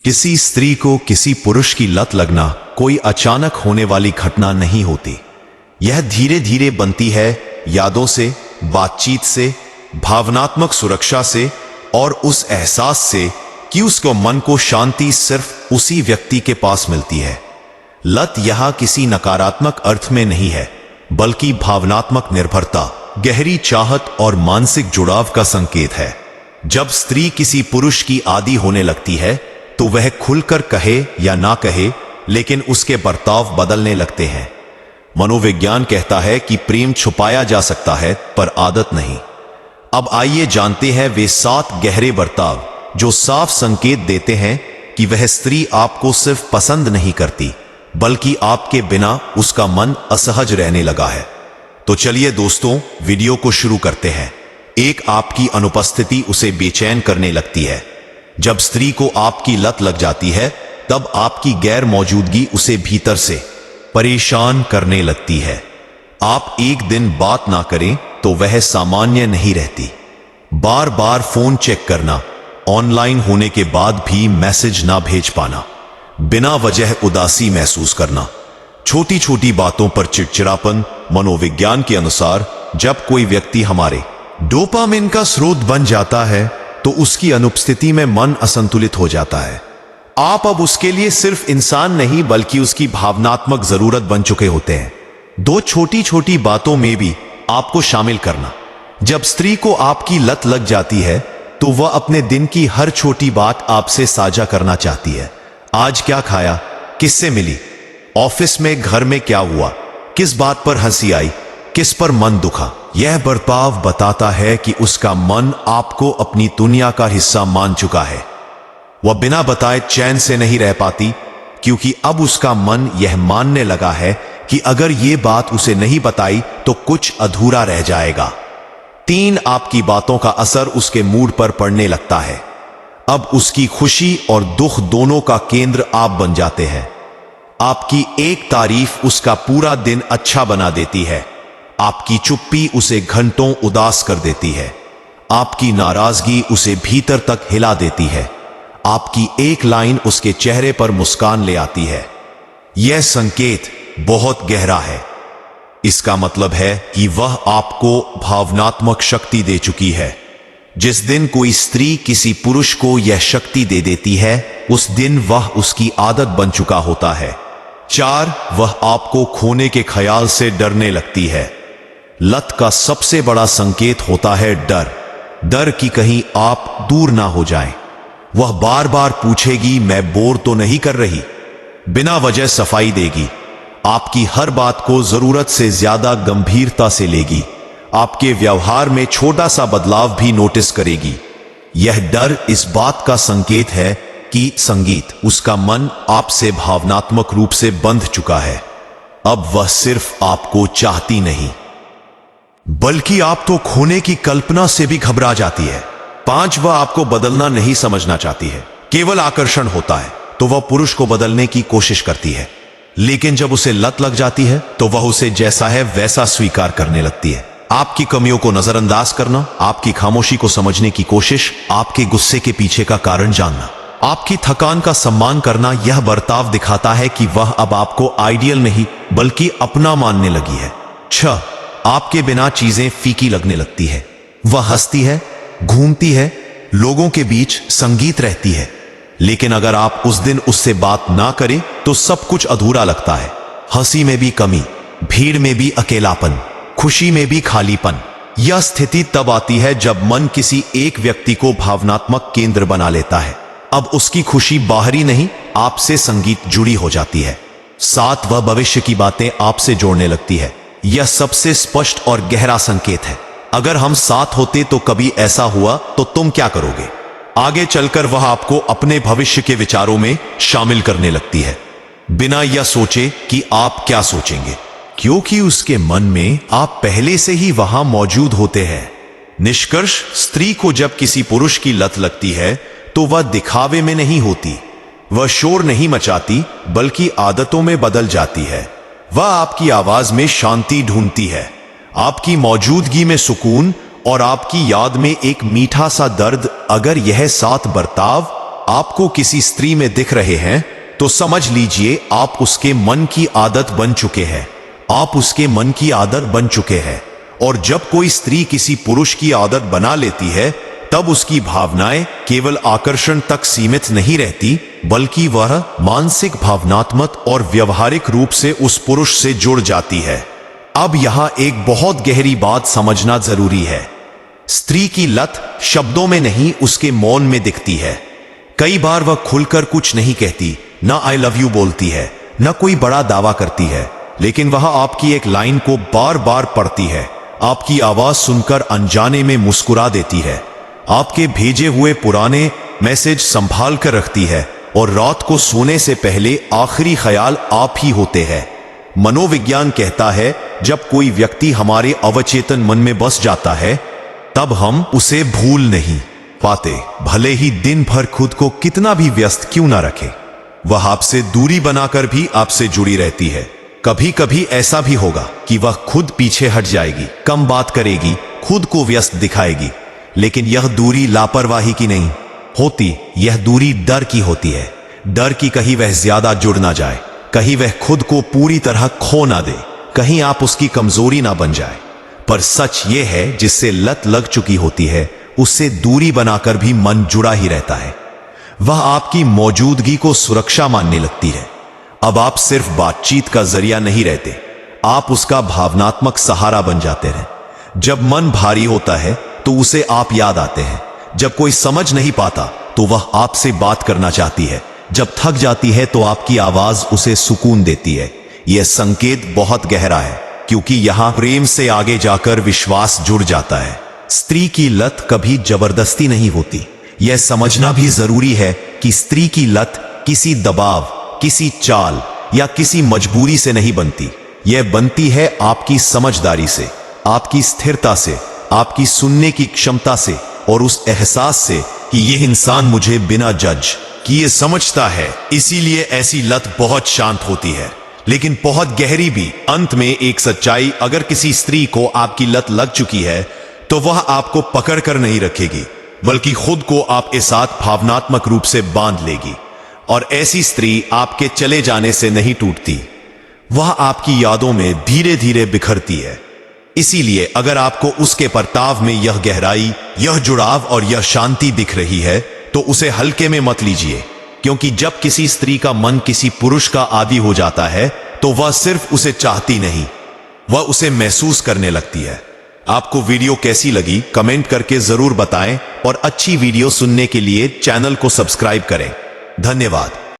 किसी स्त्री को किसी पुरुष की लत लगना कोई अचानक होने वाली घटना नहीं होती। यह धीरे धीरे बनती है, यादों से, बातचीत से, भावनात्मक सुरक्षा से और उस एहसास से कि उसको मन को शांति सिर्फ उसी व्यक्ति के पास मिलती है। लत यहां किसी नकारात्मक अर्थ में नहीं है, बल्कि भावनात्मक निर्भरता, गहरी चाहत और मानसिक जुड़ाव का संकेत है। जब स्त्री किसी पुरुष की आदी होने लगती है तो वह खुलकर कहे या ना कहे, लेकिन उसके बर्ताव बदलने लगते हैं। मनोविज्ञान कहता है कि प्रेम छुपाया जा सकता है पर आदत नहीं। अब आइए जानते हैं वे 7 गहरे बर्ताव जो साफ संकेत देते हैं कि वह स्त्री आपको सिर्फ पसंद नहीं करती, बल्कि आपके बिना उसका मन असहज रहने लगा है। तो चलिए दोस्तों, वीडियो को शुरू करते हैं। 1, आपकी अनुपस्थिति उसे बेचैन करने लगती है। जब स्त्री को आपकी लत लग जाती है, तब आपकी गैर मौजूदगी उसे भीतर से परेशान करने लगती है। आप एक दिन बात ना करें तो वह सामान्य नहीं रहती। बार बार फोन चेक करना, ऑनलाइन होने के बाद भी मैसेज ना भेज पाना, बिना वजह उदासी महसूस करना, छोटी छोटी बातों पर चिड़चिड़ापन। मनोविज्ञान के अनुसार जब कोई व्यक्ति हमारे डोपामिन का स्रोत बन जाता है तो उसकी अनुपस्थिति में मन असंतुलित हो जाता है। आप अब उसके लिए सिर्फ इंसान नहीं बल्कि उसकी भावनात्मक जरूरत बन चुके होते हैं। 2 छोटी छोटी बातों में भी आपको शामिल करना। जब स्त्री को आपकी लत लग जाती है तो वह अपने दिन की हर छोटी बात आपसे साझा करना चाहती है। आज क्या खाया, किससे मिली, ऑफिस में, घर में क्या हुआ, किस बात पर हंसी आई, किस पर मन दुखा। यह बर्ताव बताता है कि उसका मन आपको अपनी दुनिया का हिस्सा मान चुका है। वह बिना बताए चैन से नहीं रह पाती, क्योंकि अब उसका मन यह मानने लगा है कि अगर यह बात उसे नहीं बताई तो कुछ अधूरा रह जाएगा। 3, आपकी बातों का असर उसके मूड पर पड़ने लगता है। अब उसकी खुशी और दुख दोनों का केंद्र आप बन जाते हैं। आपकी एक तारीफ उसका पूरा दिन अच्छा बना देती है। आपकी चुप्पी उसे घंटों उदास कर देती है। आपकी नाराजगी उसे भीतर तक हिला देती है। आपकी एक लाइन उसके चेहरे पर मुस्कान ले आती है। यह संकेत बहुत गहरा है। इसका मतलब है कि वह आपको भावनात्मक शक्ति दे चुकी है। जिस दिन कोई स्त्री किसी पुरुष को यह शक्ति दे देती है, उस दिन वह उसकी आदत बन चुका होता है। 4, वह आपको खोने के ख्याल से डरने लगती है। लत का सबसे बड़ा संकेत होता है डर कि कहीं आप दूर ना हो जाएं। वह बार बार पूछेगी, मैं बोर तो नहीं कर रही, बिना वजह सफाई देगी, आपकी हर बात को जरूरत से ज्यादा गंभीरता से लेगी, आपके व्यवहार में छोटा सा बदलाव भी नोटिस करेगी। यह डर इस बात का संकेत है कि उसका मन आपसे भावनात्मक रूप से बंध चुका है। अब वह सिर्फ आपको चाहती नहीं, बल्कि आप तो खोने की कल्पना से भी घबरा जाती है। 5, वह आपको बदलना नहीं समझना चाहती है, केवल आकर्षण होता है तो वह पुरुष को बदलने की कोशिश करती है। लेकिन जब उसे लत लग जाती है तो वह उसे जैसा है वैसा स्वीकार करने लगती है। आपकी कमियों को नजरअंदाज करना, आपकी खामोशी को समझने की कोशिश, आपके गुस्से के पीछे का कारण जानना, आपकी थकान का सम्मान करना, यह बर्ताव दिखाता है कि वह अब आपको आइडियल नहीं बल्कि अपना मानने लगी है। 6, आपके बिना चीजें फीकी लगने लगती है। वह हंसती है, घूमती है, लोगों के बीच संगीत रहती है, लेकिन अगर आप उस दिन उससे बात ना करें तो सब कुछ अधूरा लगता है। हंसी में भी कमी, भीड़ में भी अकेलापन, खुशी में भी खालीपन। यह स्थिति तब आती है जब मन किसी एक व्यक्ति को भावनात्मक केंद्र बना लेता है। अब उसकी खुशी बाहरी नहीं, आपसे संगीत जुड़ी हो जाती है। 7, वह भविष्य की बातें आपसे जोड़ने लगती है। यह सबसे स्पष्ट और गहरा संकेत है। अगर हम साथ होते तो कभी ऐसा हुआ तो तुम क्या करोगे। आगे चलकर वह आपको अपने भविष्य के विचारों में शामिल करने लगती है, बिना यह सोचे कि आप क्या सोचेंगे, क्योंकि उसके मन में आप पहले से ही वहां मौजूद होते हैं। निष्कर्ष, स्त्री को जब किसी पुरुष की लत लगती है तो वह दिखावे में नहीं होती, वह शोर नहीं मचाती, बल्कि आदतों में बदल जाती है। वह आपकी आवाज में शांति ढूंढती है, आपकी मौजूदगी में सुकून और आपकी याद में एक मीठा सा दर्द। अगर यह 7 बर्ताव आपको किसी स्त्री में दिख रहे हैं तो समझ लीजिए आप उसके मन की आदत बन चुके हैं। आप उसके मन की आदत बन चुके हैं। और जब कोई स्त्री किसी पुरुष की आदत बना लेती है तब उसकी भावनाएं केवल आकर्षण तक सीमित नहीं रहती, बल्कि वह मानसिक, भावनात्मक और व्यवहारिक रूप से उस पुरुष से जुड़ जाती है। अब यहां एक बहुत गहरी बात समझना जरूरी है। स्त्री की लत शब्दों में नहीं, उसके मौन में दिखती है। कई बार वह खुलकर कुछ नहीं कहती, ना आई लव यू बोलती है, ना कोई बड़ा दावा करती है, लेकिन वह आपकी एक लाइन को बार बार पढ़ती है, आपकी आवाज सुनकर अनजाने में मुस्कुरा देती है, आपके भेजे हुए पुराने मैसेज संभाल कर रखती है, और रात को सोने से पहले आखिरी ख्याल आप ही होते हैं। मनोविज्ञान कहता है जब कोई व्यक्ति हमारे अवचेतन मन में बस जाता है तब हम उसे भूल नहीं पाते, भले ही दिन भर खुद को कितना भी व्यस्त क्यों ना रखे। वह आपसे दूरी बनाकर भी आपसे जुड़ी रहती है। कभी कभी ऐसा भी होगा कि वह खुद पीछे हट जाएगी, कम बात करेगी, खुद को व्यस्त दिखाएगी, लेकिन यह दूरी लापरवाही की नहीं होती, यह दूरी डर की होती है। डर की कहीं वह ज्यादा जुड़ ना जाए, कहीं वह खुद को पूरी तरह खो ना दे, कहीं आप उसकी कमजोरी ना बन जाए। पर सच यह है जिससे लत लग चुकी होती है उससे दूरी बनाकर भी मन जुड़ा ही रहता है। वह आपकी मौजूदगी को सुरक्षा मानने लगती है। अब आप सिर्फ बातचीत का जरिया नहीं रहते, आप उसका भावनात्मक सहारा बन जाते हैं। जब मन भारी होता है तो उसे आप याद आते हैं। जब कोई समझ नहीं पाता तो वह आपसे बात करना चाहती है। जब थक जाती है तो आपकी आवाज उसे सुकून देती है। यह संकेत बहुत गहरा है, क्योंकि यहां प्रेम से आगे जाकर विश्वास जुड़ जाता है। स्त्री की लत कभी जबरदस्ती नहीं होती। यह समझना भी जरूरी है कि स्त्री की लत किसी दबाव, किसी चाल या किसी मजबूरी से नहीं बनती। यह बनती है आपकी समझदारी से, आपकी स्थिरता से, आपकी सुनने की क्षमता से, और उस एहसास से कि यह इंसान मुझे बिना जज किए समझता है। इसीलिए ऐसी लत बहुत शांत होती है, लेकिन बहुत गहरी भी। अंत में एक सच्चाई, अगर किसी स्त्री को आपकी लत लग चुकी है तो वह आपको पकड़ कर नहीं रखेगी, बल्कि खुद को आपके साथ भावनात्मक रूप से बांध लेगी। और ऐसी स्त्री आपके चले जाने से नहीं टूटती, वह आपकी यादों में धीरे धीरे बिखरती है। इसीलिए अगर आपको उसके बर्ताव में यह गहराई, यह जुड़ाव और यह शांति दिख रही है तो उसे हल्के में मत लीजिए, क्योंकि जब किसी स्त्री का मन किसी पुरुष का आदी हो जाता है तो वह सिर्फ उसे चाहती नहीं, वह उसे महसूस करने लगती है। आपको वीडियो कैसी लगी कमेंट करके जरूर बताएं, और अच्छी वीडियो सुनने के लिए चैनल को सब्सक्राइब करें। धन्यवाद।